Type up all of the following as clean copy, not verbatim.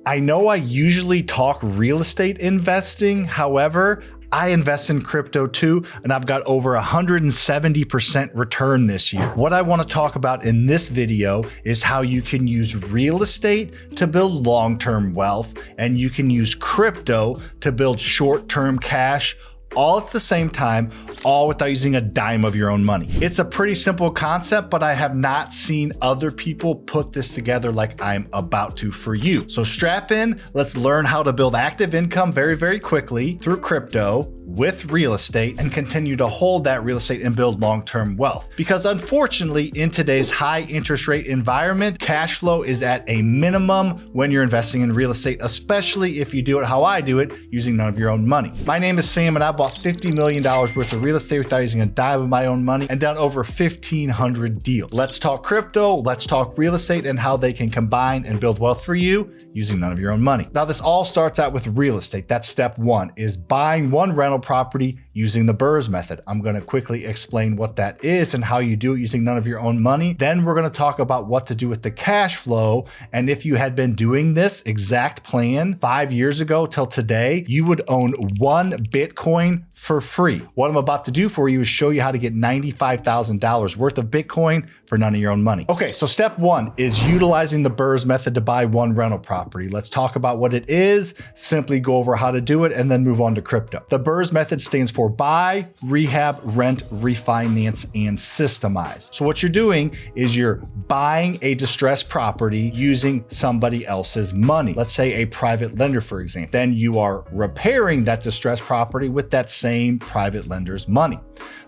I know I usually talk real estate investing. However, I invest in crypto too, and I've got over 170% return this year. What I want to talk about in this video is how you can use real estate to build long-term wealth, and you can use crypto to build short-term cash, all at the same time, all without using a dime of your own money. It's a pretty simple concept, but I have not seen other people put this together like I'm about to for you. So strap in, let's learn how to build active income very, very quickly through crypto with real estate and continue to hold that real estate and build long-term wealth. Because unfortunately, in today's high interest rate environment, cash flow is at a minimum when you're investing in real estate, especially if you do it how I do it, using none of your own money. My name is Sam, and I bought $50 million worth of real estate without using a dime of my own money and done over 1,500 deals. Let's talk crypto, let's talk real estate and how they can combine and build wealth for you using none of your own money. Now, this all starts out with real estate. That's step one, is buying one rental property using the BRRRS method. I'm going to quickly explain what that is and how you do it using none of your own money. Then we're going to talk about what to do with the cash flow. And if you had been doing this exact plan 5 years ago till today, you would own 1 Bitcoin for free. What I'm about to do for you is show you how to get $95,000 worth of Bitcoin for none of your own money. Okay, so step one is utilizing the BRRRS method to buy one rental property. Let's talk about what it is, simply go over how to do it, and then move on to crypto. The BRRRS method stands for buy, rehab, rent, refinance, and systemize. So what you're doing is you're buying a distressed property using somebody else's money. Let's say a private lender, for example. Then you are repairing that distressed property with that same private lender's money.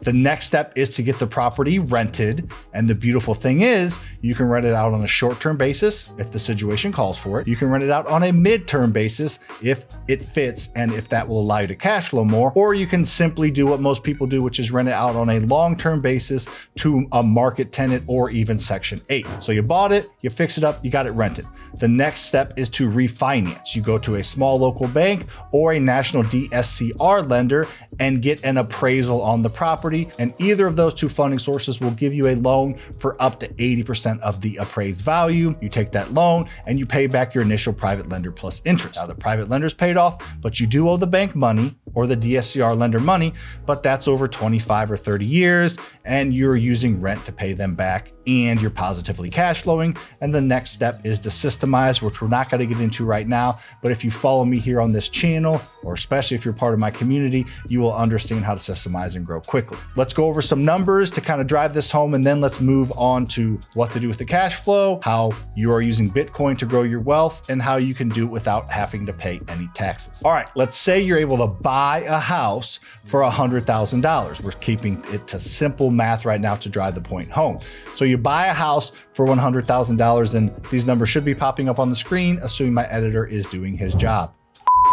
The next step is to get the property rented. And the beautiful thing is you can rent it out on a short-term basis if the situation calls for it. You can rent it out on a mid-term basis if it fits and if that will allow you to cash flow more. Or you can simply do what most people do, which is rent it out on a long-term basis to a market tenant or even Section 8. So you bought it, you fix it up, you got it rented. The next step is to refinance. You go to a small local bank or a national DSCR lender and get an appraisal on the property. And either of those two funding sources will give you a loan for up to 80% of the appraised value. You take that loan and you pay back your initial private lender plus interest. Now the private lender's paid off, but you do owe the bank money or the DSCR lender money, but that's over 25 or 30 years and you're using rent to pay them back and you're positively cash flowing. And the next step is to systemize, which we're not going to get into right now, but if you follow me here on this channel, or especially if you're part of my community, you will understand how to systemize and grow quickly. Let's go over some numbers to kind of drive this home, and then let's move on to what to do with the cash flow, how you are using Bitcoin to grow your wealth, and how you can do it without having to pay any taxes. All right, let's say you're able to buy a house for $100,000. We're keeping it to simple math right now to drive the point home. So you buy a house for $100,000, and these numbers should be popping up on the screen, assuming my editor is doing his job.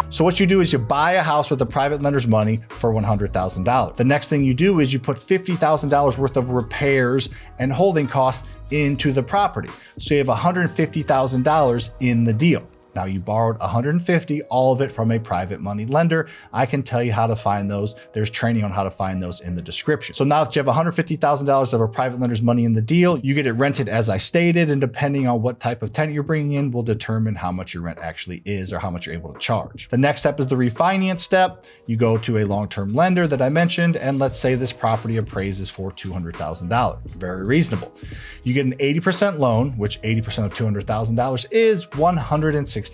So what you do is you buy a house with the private lender's money for $100,000. The next thing you do is you put $50,000 worth of repairs and holding costs into the property. So you have $150,000 in the deal. Now you borrowed $150,000, all of it from a private money lender. I can tell you how to find those. There's training on how to find those in the description. So now that you have $150,000 of a private lender's money in the deal, you get it rented as I stated, and depending on what type of tenant you're bringing in will determine how much your rent actually is or how much you're able to charge. The next step is the refinance step. You go to a long-term lender that I mentioned, and let's say this property appraises for $200,000. Very reasonable. You get an 80% loan, which 80% of $200,000 is $160,000.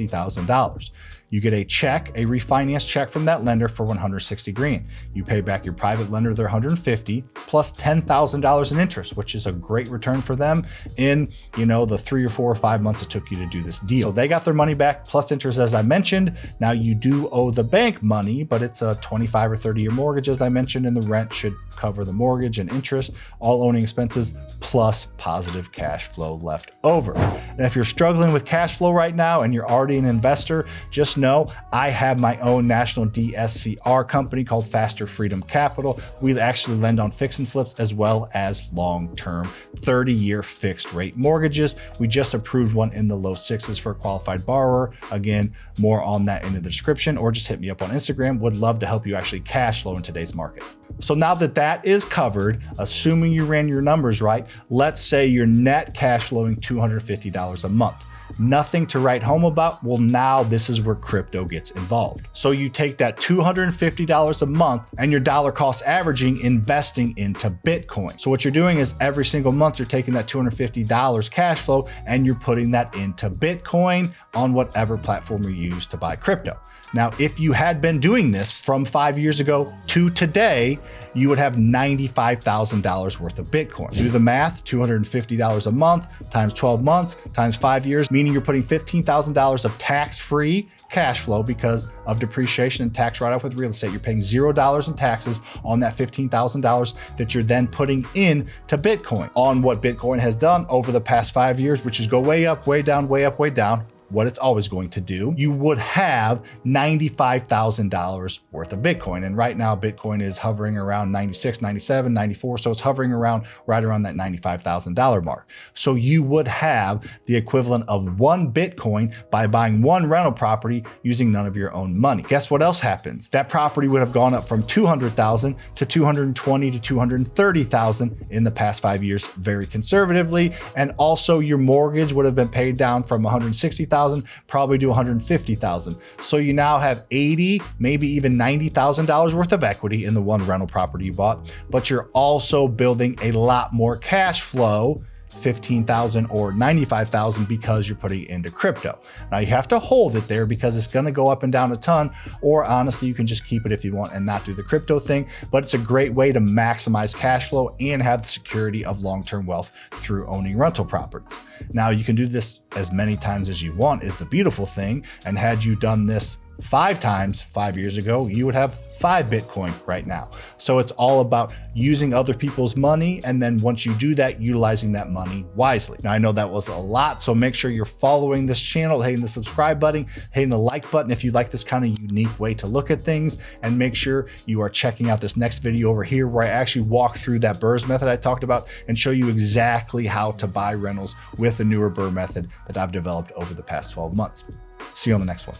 You get a check, a refinance check from that lender for $160,000. You pay back your private lender their $150,000 plus $10,000 in interest, which is a great return for them in, the 3 or 4 or 5 months it took you to do this deal. So they got their money back plus interest, as I mentioned. Now you do owe the bank money, but it's a 25 or 30 year mortgage, as I mentioned, and the rent should cover the mortgage and interest, all owning expenses, plus positive cash flow left over. And if you're struggling with cash flow right now and you're already an investor, just know I have my own national DSCR company called FasterFreedom Capital. We actually lend on fix and flips as well as long-term 30-year fixed rate mortgages. We just approved one in the low 6s for a qualified borrower. Again, more on that in the description, or just hit me up on Instagram. Would love to help you actually cash flow in today's market. So now that that is covered, assuming you ran your numbers right, let's say you're net cash flowing $250 a month. nothing to write home about. Well, now this is where crypto gets involved. So you take that $250 a month and your dollar cost averaging investing into Bitcoin. So what you're doing is every single month, you're taking that $250 cash flow and you're putting that into Bitcoin on whatever platform you use to buy crypto. Now, if you had been doing this from 5 years ago to today, you would have $95,000 worth of Bitcoin. Do the math, $250 a month times 12 months times 5 years, meaning you're putting $15,000 of tax-free cash flow because of depreciation and tax write-off with real estate. You're paying $0 in taxes on that $15,000 that you're then putting in to Bitcoin. On what Bitcoin has done over the past 5 years, which is go way up, way down, way up, way down, what it's always going to do, you would have $95,000 worth of Bitcoin. And right now, Bitcoin is hovering around 96, 97, 94. So it's hovering around right around that $95,000 mark. So you would have the equivalent of one Bitcoin by buying one rental property using none of your own money. Guess what else happens? That property would have gone up from 200,000 to 220 to 230,000 in the past 5 years, very conservatively. And also your mortgage would have been paid down from 160,000 probably to 150,000. So you now have 80, maybe even $90,000 worth of equity in the one rental property you bought, but you're also building a lot more cash flow, 15,000 or 95,000 because you're putting it into crypto. Now you have to hold it there because it's going to go up and down a ton, or honestly, you can just keep it if you want and not do the crypto thing, but it's a great way to maximize cash flow and have the security of long-term wealth through owning rental properties. Now you can do this as many times as you want is the beautiful thing. And had you done this 5 times 5 years ago, you would have 5 Bitcoin right now. So it's all about using other people's money. And then once you do that, utilizing that money wisely. Now I know that was a lot, so make sure you're following this channel, hitting the subscribe button, hitting the like button if you like this kind of unique way to look at things, and make sure you are checking out this next video over here where I actually walk through that BRRRS method I talked about and show you exactly how to buy rentals with the newer BRRRR method that I've developed over the past 12 months. See you on the next one.